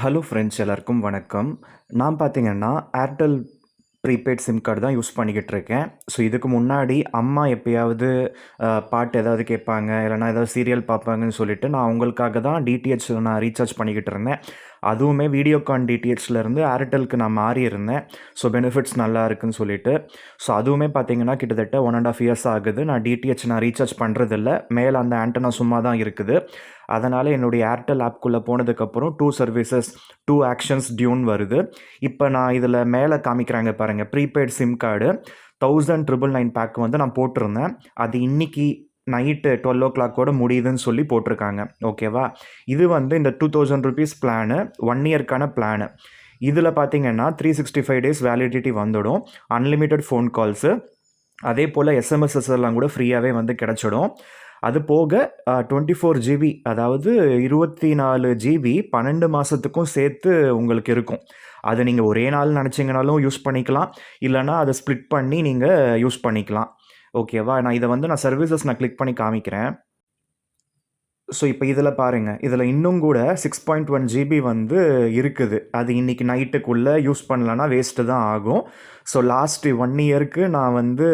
Hello friends, எல்லாருக்கும் வணக்கம். நான் பார்த்தீங்கன்னா, ஏர்டெல் ப்ரீபெய்ட் சிம் கார்டு தான் யூஸ் பண்ணிக்கிட்டு இருக்கேன். ஸோ இதுக்கு முன்னாடி அம்மா எப்பயாவது பாட்டு ஏதாவது கேட்பாங்க, இல்லைனா ஏதாவது சீரியல் பார்ப்பாங்கன்னு சொல்லிட்டு நான் அவங்களுக்காக தான் டிடிஹெச் நான் ரீசார்ஜ் பண்ணிக்கிட்டு இருந்தேன். அதுவுமே வீடியோகான் டிடிஹெச்லேருந்து ஏர்டெலுக்கு நான் மாறியிருந்தேன். ஸோ பெனிஃபிட்ஸ் நல்லா இருக்குன்னு சொல்லிட்டு. ஸோ அதுவுமே பார்த்தீங்கன்னா கிட்டத்தட்ட 1.5 இயர்ஸ் ஆகுது. நான் டிடிஹெச் ரீசார்ஜ் பண்ணுறதில்ல. மேலே அந்த ஆண்டனா சும்மா தான் இருக்குது. அதனால் என்னுடைய ஏர்டெல் ஆப்குள்ளே போனதுக்கப்புறம் 2 சர்வீசஸ் 2 ஆக்ஷன்ஸ் டியூன் வருது. இப்போ நான் இதில் மேலே காமிக்கிறாங்க பாருங்கள், ப்ரீபெய்ட் சிம் கார்டு 1999 பேக் வந்து நான் போட்டிருந்தேன். அது இன்னைக்கு நைட்டு 12 முடியுதுன்னு சொல்லி போட்டிருக்காங்க. ஓகேவா? இது வந்து இந்த ₹2000 பிளானு 1 இயர்க்கான பிளானு. இதில் பார்த்தீங்கன்னா 365 டேஸ் வேலிடிட்டி வந்துடும். அன்லிமிட்டெட் ஃபோன் கால்ஸு, அதே போல் எஸ்எம்எஸ்எஸ் எல்லாம் கூட ஃப்ரீயாகவே வந்து கிடச்சிடும். அது போக 24 ஜிபி, அதாவது 24 ஜிபி 12 மாதத்துக்கும் சேர்த்து உங்களுக்கு இருக்கும். அது நீங்கள் ஒரே நாள் நினச்சிங்கனாலும் யூஸ் பண்ணிக்கலாம், இல்லைனா அதை ஸ்ப்ளிட் பண்ணி நீங்கள் யூஸ் பண்ணிக்கலாம். ஓகேவா? நான் சர்வீசஸ் கிளிக் பண்ணி காமிக்கிறேன். ஸோ இப்போ இதில் பாருங்கள், இதில் இன்னும் கூட 6.1 ஜிபி வந்து இருக்குது. அது இன்றைக்கி நைட்டுக்குள்ளே யூஸ் பண்ணலன்னா வேஸ்ட்டு தான் ஆகும். ஸோ லாஸ்ட்டு 1 இயருக்கு நான் வந்து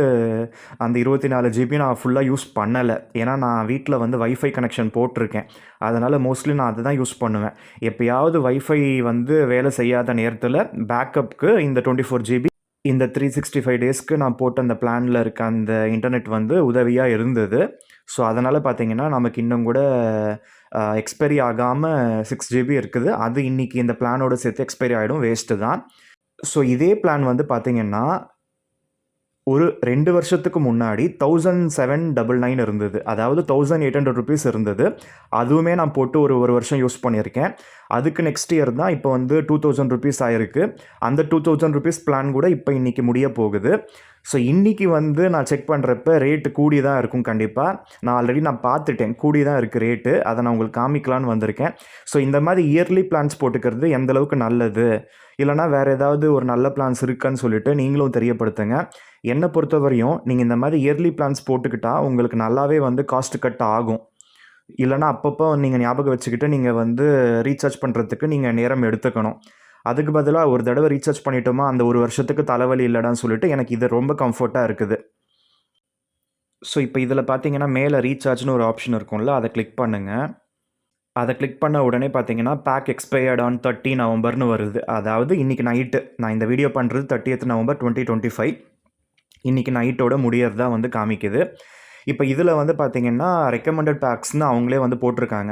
அந்த 24 ஜிபி நான் ஃபுல்லாக யூஸ் பண்ணலை. ஏன்னா நான் வீட்டில் வந்து வைஃபை கனெக்ஷன் போட்டிருக்கேன். அதனால் மோஸ்ட்லி நான் அதை தான் யூஸ் பண்ணுவேன். எப்போயாவது வைஃபை வந்து வேலை செய்யாத நேரத்தில் பேக்கப்புக்கு இந்த 24 ஜிபி, இந்த 365 டேஸ்க்கு நான் போட்ட அந்த பிளானில் இருக்க அந்த இன்டர்நெட் வந்து உதவியாக இருந்தது. ஸோ அதனால் பார்த்தீங்கன்னா நமக்கு இன்னும் கூட எக்ஸ்பைரி ஆகாமல் 6 ஜிபி இருக்குது. அது இன்றைக்கி இந்த பிளானோட சேர்த்து எக்ஸ்பைரி ஆகிடும், வேஸ்ட்டு தான். ஸோ இதே பிளான் வந்து பார்த்தீங்கன்னா ஒரு 2 வருஷத்துக்கு முன்னாடி 1799 இருந்தது. அதாவது ₹1800 இருந்தது. அதுவுமே நான் போட்டு ஒரு வருஷம் யூஸ் பண்ணியிருக்கேன். அதுக்கு நெக்ஸ்ட் இயர் தான் இப்போ வந்து ₹2000 ஆயிருக்கு. அந்த ₹2000 பிளான் கூட இப்போ இன்றைக்கி முடிய போகுது. ஸோ இன்றைக்கி வந்து நான் செக் பண்ணுறப்ப ரேட்டு கூடி தான் இருக்கும் கண்டிப்பாக. நான் ஆல்ரெடி பார்த்துட்டேன், கூடி தான் இருக்குது ரேட்டு. அதை நான் உங்களுக்கு காமிக்கலான்னு வந்திருக்கேன். ஸோ இந்த மாதிரி இயர்லி பிளான்ஸ் போட்டுக்கிறது எந்தளவுக்கு நல்லது, இல்லைனா வேறு ஏதாவது ஒரு நல்ல பிளான்ஸ் இருக்குன்னு சொல்லிட்டு நீங்களும் தெரியப்படுத்துங்க. என்னை பொறுத்தவரையும் நீங்கள் இந்த மாதிரி இயர்லி பிளான்ஸ் போட்டுக்கிட்டால் உங்களுக்கு நல்லாவே வந்து காஸ்ட் கட் ஆகும். இல்லைனா அப்பப்போ நீங்கள் ஞாபகம் வச்சுக்கிட்டு நீங்கள் வந்து ரீசார்ஜ் பண்ணுறதுக்கு நீங்கள் நேரம் எடுத்துக்கணும். அதுக்கு பதிலாக ஒரு தடவை ரீசார்ஜ் பண்ணிட்டோமா அந்த ஒரு வருஷத்துக்கு தலைவலி இல்லைடான்னு சொல்லிட்டு எனக்கு இது ரொம்ப கம்ஃபர்ட்டாக இருக்குது. ஸோ இப்போ இதில் பார்த்தீங்கன்னா மேலே ரீசார்ஜ்னு ஒரு ஆப்ஷன் இருக்கும்ல, அதை கிளிக் பண்ணுங்கள். அதை கிளிக் பண்ண உடனே பார்த்தீங்கன்னா பேக் எக்ஸ்பயர்ட் ஆன் 30 நவம்பர்னு வருது. அதாவது இன்றைக்கி நைட்டு, நான் இந்த வீடியோ பண்ணுறது 30th நவம்பர் 2025, இன்றைக்கி நைட்டோட முடியறதா வந்து காமிக்குது. இப்போ இதில் வந்து பார்த்தீங்கன்னா ரெக்கமெண்டட் பேக்ஸ்னு அவங்களே வந்து போட்டிருக்காங்க.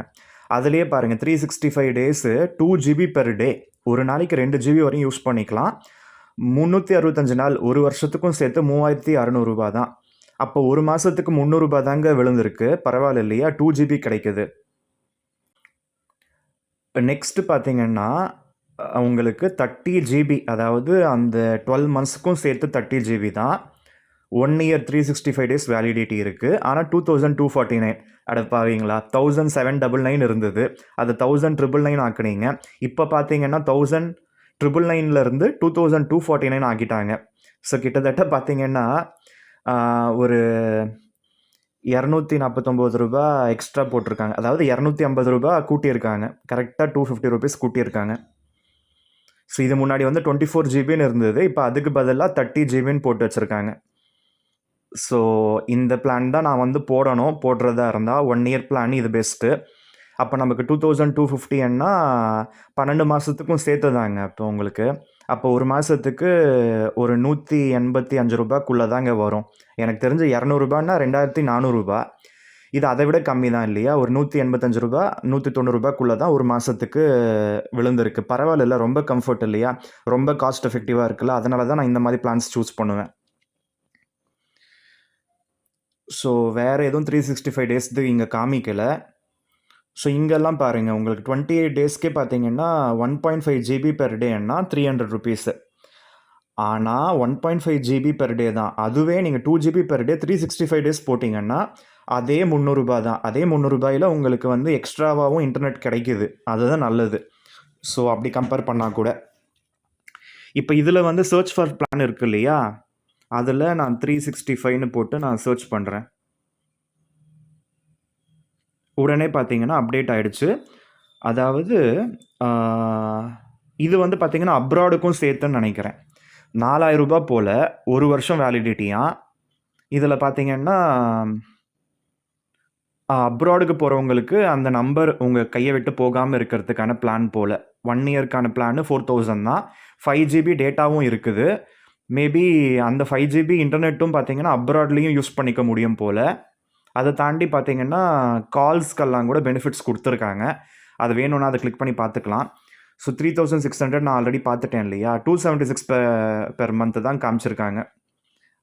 அதிலே பாருங்கள் 365 டேஸு 2 ஜிபி பெர் டே, ஒரு நாளைக்கு 2 ஜிபி வரையும் யூஸ் பண்ணிக்கலாம். 365 நாள், ஒரு வருஷத்துக்கும் சேர்த்து ₹3600 தான். அப்போ ஒரு மாதத்துக்கு ₹300 தாங்க விழுந்திருக்கு. பரவாயில்ல இல்லையா? 2 ஜிபி கிடைக்குது. இப்போ நெக்ஸ்ட்டு பார்த்தீங்கன்னா உங்களுக்கு 30 ஜிபி, அதாவது அந்த 12 மந்த்ஸுக்கும் சேர்த்து 30 ஜிபி தான். 1 இயர் 365 டேஸ் வேலிடிட்டி இருக்குது. ஆனால் 2249, அடப்பாவீங்களா, 1799 இருந்தது. அது 1999 ஆக்குனீங்க. இப்போ பார்த்தீங்கன்னா 1999லேருந்து 2249 ஆக்கிட்டாங்க. ஸோ கிட்டத்தட்ட பார்த்தீங்கன்னா ஒரு ₹249 எக்ஸ்ட்ரா போட்டிருக்காங்க. அதாவது ₹250 கூட்டியிருக்காங்க. கரெக்டாக ₹250 கூட்டியிருக்காங்க. ஸோ இது முன்னாடி வந்து 24 ஜிபின்னு இருந்தது. இப்போ அதுக்கு பதிலாக 30 ஜிபின்னு போட்டு வச்சுருக்காங்க. ஸோ இந்த பிளான் தான் நான் வந்து போடுறதா இருந்தால் 1 இயர் பிளான் இது பெஸ்ட்டு. அப்போ நமக்கு 2250ன்னா 12 மாதத்துக்கும் சேர்த்து தாங்க இப்போ உங்களுக்கு. அப்போ ஒரு மாதத்துக்கு ஒரு ₹185 தாங்க வரும். எனக்கு தெரிஞ்சு ₹200ன்னா ₹2400. இது அதை விட கம்மி தான் இல்லையா? ஒரு ₹185 ₹190 தான் ஒரு மாதத்துக்கு விழுந்திருக்கு. பரவாயில்ல, ரொம்ப கம்ஃபர்ட் இல்லையா? ரொம்ப காஸ்ட் எஃபெக்டிவாக இருக்குல்ல. அதனால தான் நான் இந்த மாதிரி பிளான்ஸ் சூஸ் பண்ணுவேன். ஸோ வேறு எதுவும் 365 டேஸ்து இங்கே காமிக்கலை. ஸோ இங்கெல்லாம் பாருங்கள், உங்களுக்கு 28 டேஸ்க்கே பார்த்தீங்கன்னா 1.5 ஜிபி பெர் டேன்னா ₹300. ஆனால் 1.5 ஜிபி பெர் டே தான். அதுவே நீங்கள் 2 ஜிபி பெர் டே 365 டேஸ் போட்டிங்கன்னா அதே ₹300 தான். அதே ₹300 உங்களுக்கு வந்து எக்ஸ்ட்ராவாகவும் இன்டர்நெட் கிடைக்கிது. அதுதான் நல்லது. ஸோ அப்படி கம்பேர் பண்ணால் கூட. இப்போ இதில் வந்து சர்ச் ஃபார் பிளான் இருக்குது இல்லையா? அதில் நான் 365ன்னு போட்டு நான் சர்ச் பண்ணுறேன். உடனே பார்த்தீங்கன்னா அப்டேட் ஆகிடுச்சு. அதாவது இது வந்து பார்த்தீங்கன்னா அப்ராடுக்கும் சேர்த்துன்னு நினைக்கிறேன். ரூ. 4000 போல் 1 வருஷம் வேலிடிட்டியாம். இதில் பார்த்தீங்கன்னா அப்ராடுக்கு போகிறவங்களுக்கு அந்த நம்பர் உங்கள் கையை விட்டு போகாமல் இருக்கிறதுக்கான பிளான் போல் 1 இயர்க்கான பிளான் 4000 தான். 5 ஜிபி டேட்டாவும் இருக்குது. மேபி அந்த 5 ஜிபி இன்டர்நெட்டும் பார்த்தீங்கன்னா அப்ராட்லேயும் யூஸ் பண்ணிக்க முடியும் போல். அதை தாண்டி பார்த்தீங்கன்னா கால்ஸ்க்கெல்லாம் கூட பெனிஃபிட்ஸ் கொடுத்துருக்காங்க. அது வேணும்னா அதை கிளிக் பண்ணி பார்த்துக்கலாம். ஸோ 3600 நான் ஆல்ரெடி பார்த்துட்டேன் இல்லையா, 276 பெர் மந்த் தான் காமிச்சிருக்காங்க.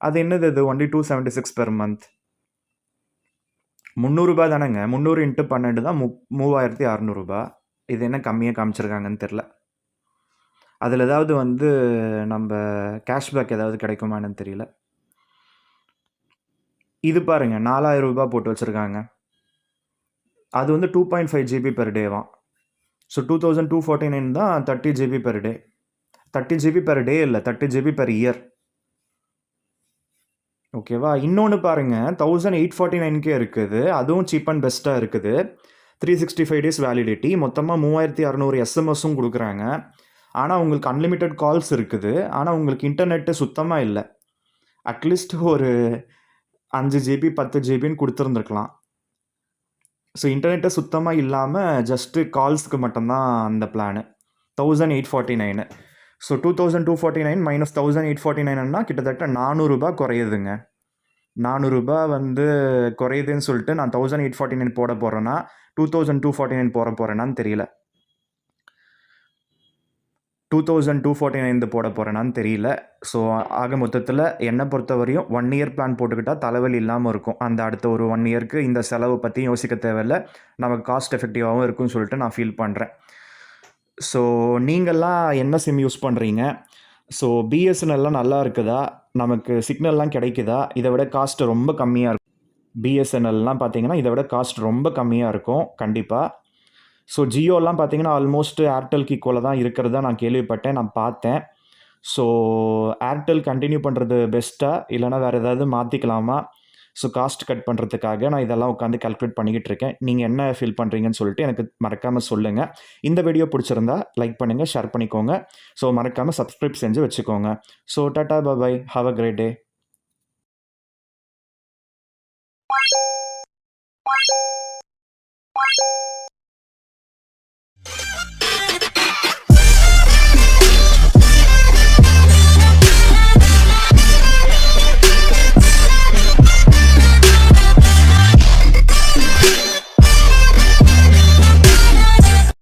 அது என்னது இது ஒன்லி 276 பெர் மந்த்? ரூ. 300 தானேங்க. 300 × 12 தான் 3600 இது என்ன கம்மியாக காமிச்சிருக்காங்கன்னு தெரில. அதில் ஏதாவது வந்து நம்ம கேஷ்பேக் ஏதாவது கிடைக்குமான்னு தெரியல. இது பாருங்கள், ரூ. 4000 போட்டு வச்சுருக்காங்க. அது வந்து 2.5 ஜிபி பெர் டேவாம். ஸோ 2249 தான் 30 GB per day. 30 GB per day இல்லை, 30 ஜிபி பெர் இயர். ஓகேவா? இன்னொன்று பாருங்கள், 1849 இருக்குது. அதுவும் சீப் அண்ட் பெஸ்ட்டாக இருக்குது. 365 டேஸ் வேலிடிட்டி. மொத்தமாக 3600 எஸ்எம்எஸும் கொடுக்குறாங்க. ஆனால் உங்களுக்கு அன்லிமிட்டெட் கால்ஸ் இருக்குது. ஆனால் உங்களுக்கு இன்டர்நெட்டு சுத்தமாக இல்லை. அட்லீஸ்ட் ஒரு 5 ஜிபி 10 ஜிபின்னு கொடுத்துருந்துருக்கலாம். ஸோ இன்டர்நெட்டை சுத்தமாக இல்லாமல் ஜஸ்ட்டு கால்ஸுக்கு மட்டும்தான் அந்த பிளானு. 1849. ஸோ 2249 மைனஸ் 1849ன்னா கிட்டத்தட்ட ரூ. 400 குறையுதுங்க. ரூ. 400 வந்து குறையுதுன்னு சொல்லிட்டு நான் 1849 போட போகிறேன்னா 2249 போட போகிறேன்னான்னு தெரியல. 2249 போட போகிறேன்னான்னு தெரியல. ஸோ ஆக மொத்தத்தில் என்னை பொறுத்தவரையும் 1 இயர் பிளான் போட்டுக்கிட்டால் தலைவலி இல்லாமல் இருக்கும். அந்த அடுத்த ஒரு 1 இயருக்கு இந்த செலவு பற்றி யோசிக்க தேவையில்லை. நமக்கு காஸ்ட் எஃபெக்டிவாகவும் இருக்குன்னு சொல்லிட்டு நான் ஃபீல் பண்ணுறேன். ஸோ நீங்கள்லாம் என்ன சிம் யூஸ் பண்ணுறீங்க? ஸோ பிஎஸ்என்எல்லாம் நல்லா இருக்குதா? நமக்கு சிக்னல்லாம் கிடைக்குதா? இதை விட காஸ்ட் ரொம்ப கம்மியாக இருக்கும். பிஎஸ்என்எல்லாம் பார்த்தீங்கன்னா இதை விட காஸ்ட் ரொம்ப கம்மியாக இருக்கும் கண்டிப்பாக. ஸோ ஜியோலாம் பார்த்தீங்கன்னா ஆல்மோஸ்ட் ஏர்டெல்க்கு ஈக்குவலாக தான் இருக்கிறதா நான் கேள்விப்பட்டேன், நான் பார்த்தேன். ஸோ ஏர்டெல் கண்டினியூ பண்ணுறது பெஸ்ட்டாக, இல்லைனா வேறு ஏதாவது மாற்றிக்கலாமா? ஸோ காஸ்ட் கட் பண்ணுறதுக்காக நான் இதெல்லாம் உட்காந்து கால்குலேட் பண்ணிக்கிட்டு இருக்கேன். நீங்கள் என்ன ஃபீல் பண்ணுறீங்கன்னு சொல்லிட்டு எனக்கு மறக்காமல் சொல்லுங்கள். இந்த வீடியோ பிடிச்சிருந்தா லைக் பண்ணுங்கள், ஷேர் பண்ணிக்கோங்க. ஸோ மறக்காமல் சப்ஸ்கிரைப் செஞ்சு வச்சுக்கோங்க. So tata bye, have a great day.